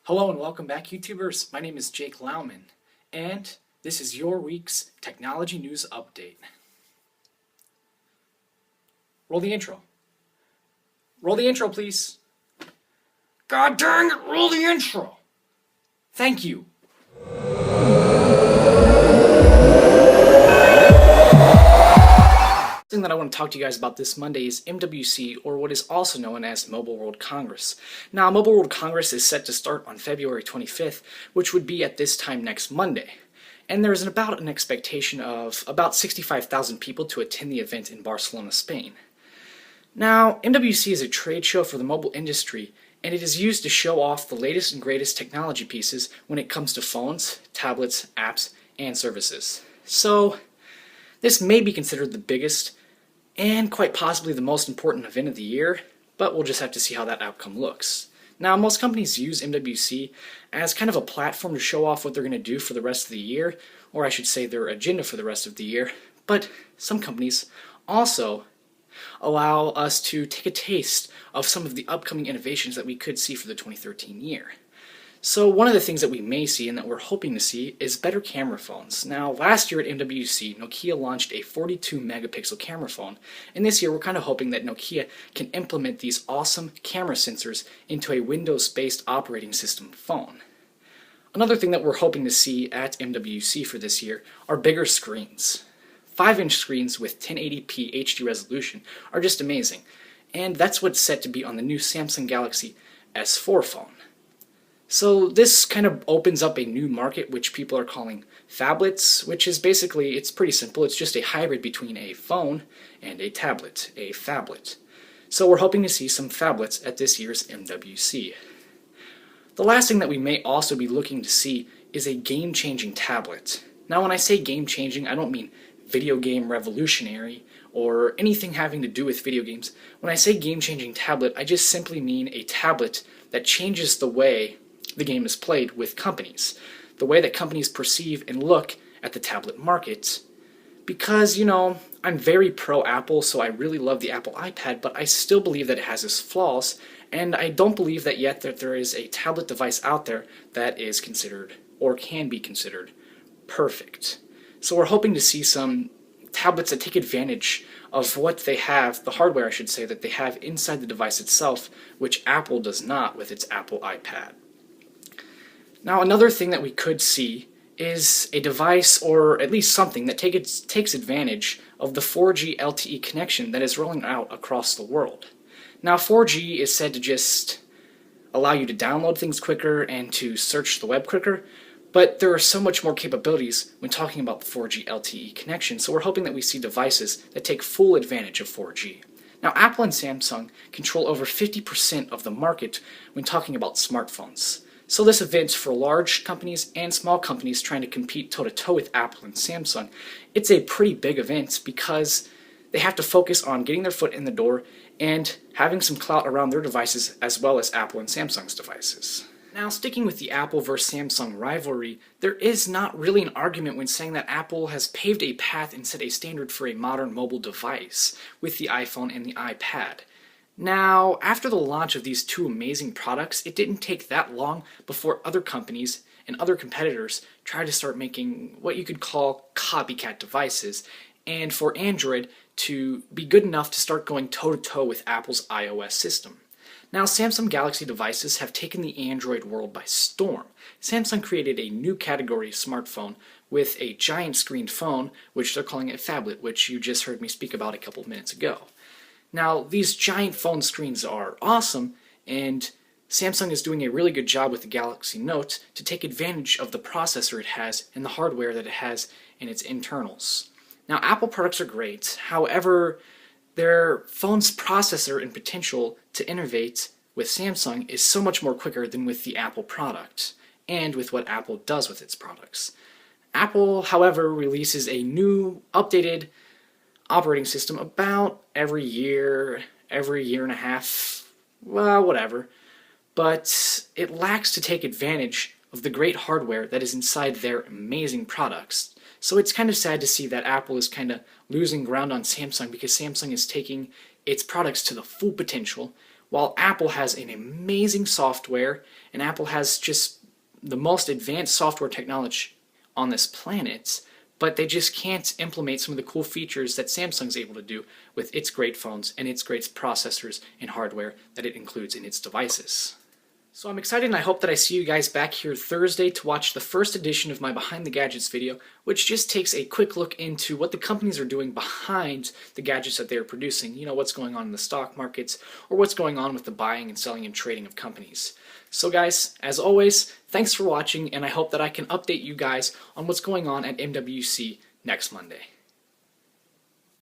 Hello and welcome back, YouTubers. My name is Jake Lauman, and this is your week's technology news update. Roll the intro. Roll the intro, please. God dang it, roll the intro! Thank you. The thing that I want to talk to you guys about this Monday is MWC, or what is also known as Mobile World Congress. Now, Mobile World Congress is set to start on February 25th, which would be at this time next Monday. And there's about an expectation of about 65,000 people to attend the event in Barcelona, Spain. Now, MWC is a trade show for the mobile industry, and it is used to show off the latest and greatest technology pieces when it comes to phones, tablets, apps, and services. So, this may be considered the biggest and quite possibly the most important event of the year, but we'll just have to see how that outcome looks. Now, most companies use MWC as kind of a platform to show off what they're going to do for the rest of the year, or I should say their agenda for the rest of the year, but some companies also allow us to take a taste of some of the upcoming innovations that we could see for the 2013 year. So one of the things that we may see and that we're hoping to see is better camera phones. Now, last year at MWC, Nokia launched a 42 megapixel camera phone, and this year we're kind of hoping that Nokia can implement these awesome camera sensors into a Windows-based operating system phone. Another thing that we're hoping to see at MWC for this year are bigger screens. 5-inch screens with 1080p HD resolution are just amazing, and that's what's set to be on the new Samsung Galaxy S4 phone. So this kind of opens up a new market which people are calling phablets, which is basically, it's pretty simple, it's just a hybrid between a phone and a tablet, a phablet. So we're hoping to see some phablets at this year's MWC. The last thing that we may also be looking to see is a game-changing tablet. Now when I say game-changing, I don't mean video game revolutionary or anything having to do with video games. When I say game-changing tablet, I just simply mean a tablet that changes the way the game is played with companies, the way that companies perceive and look at the tablet market. Because, you know, I'm very pro-Apple, so I really love the Apple iPad, but I still believe that it has its flaws, and I don't believe that yet that there is a tablet device out there that is considered, or can be considered, perfect. So we're hoping to see some tablets that take advantage of what they have, the hardware I should say, that they have inside the device itself, which Apple does not with its Apple iPad. Now, another thing that we could see is a device, or at least something, that takes advantage of the 4G LTE connection that is rolling out across the world. Now, 4G is said to just allow you to download things quicker and to search the web quicker, but there are so much more capabilities when talking about the 4G LTE connection, so we're hoping that we see devices that take full advantage of 4G. Now, Apple and Samsung control over 50% of the market when talking about smartphones. So this event for large companies and small companies trying to compete toe-to-toe with Apple and Samsung, it's a pretty big event because they have to focus on getting their foot in the door and having some clout around their devices as well as Apple and Samsung's devices. Now, sticking with the Apple versus Samsung rivalry, there is not really an argument when saying that Apple has paved a path and set a standard for a modern mobile device with the iPhone and the iPad. Now, after the launch of these two amazing products, it didn't take that long before other companies and other competitors tried to start making what you could call copycat devices, and for Android to be good enough to start going toe-to-toe with Apple's iOS system. Now, Samsung Galaxy devices have taken the Android world by storm. Samsung created a new category of smartphone with a giant screened phone, which they're calling a phablet, which you just heard me speak about a couple of minutes ago. Now, these giant phone screens are awesome, and Samsung is doing a really good job with the Galaxy Note to take advantage of the processor it has and the hardware that it has in its internals. Now, Apple products are great, however, their phone's processor and potential to innovate with Samsung is so much more quicker than with the Apple product, and with what Apple does with its products. Apple, however, releases a new, updated operating system about every year and a half, well, whatever. But it lacks to take advantage of the great hardware that is inside their amazing products. So it's kind of sad to see that Apple is kind of losing ground on Samsung because Samsung is taking its products to the full potential, while Apple has an amazing software, and Apple has just the most advanced software technology on this planet, but they just can't implement some of the cool features that Samsung's able to do with its great phones and its great processors and hardware that it includes in its devices. So I'm excited, and I hope that I see you guys back here Thursday to watch the first edition of my Behind the Gadgets video, which just takes a quick look into what the companies are doing behind the gadgets that they are producing. You know, what's going on in the stock markets, or what's going on with the buying and selling and trading of companies. So guys, as always, thanks for watching, and I hope that I can update you guys on what's going on at MWC next Monday.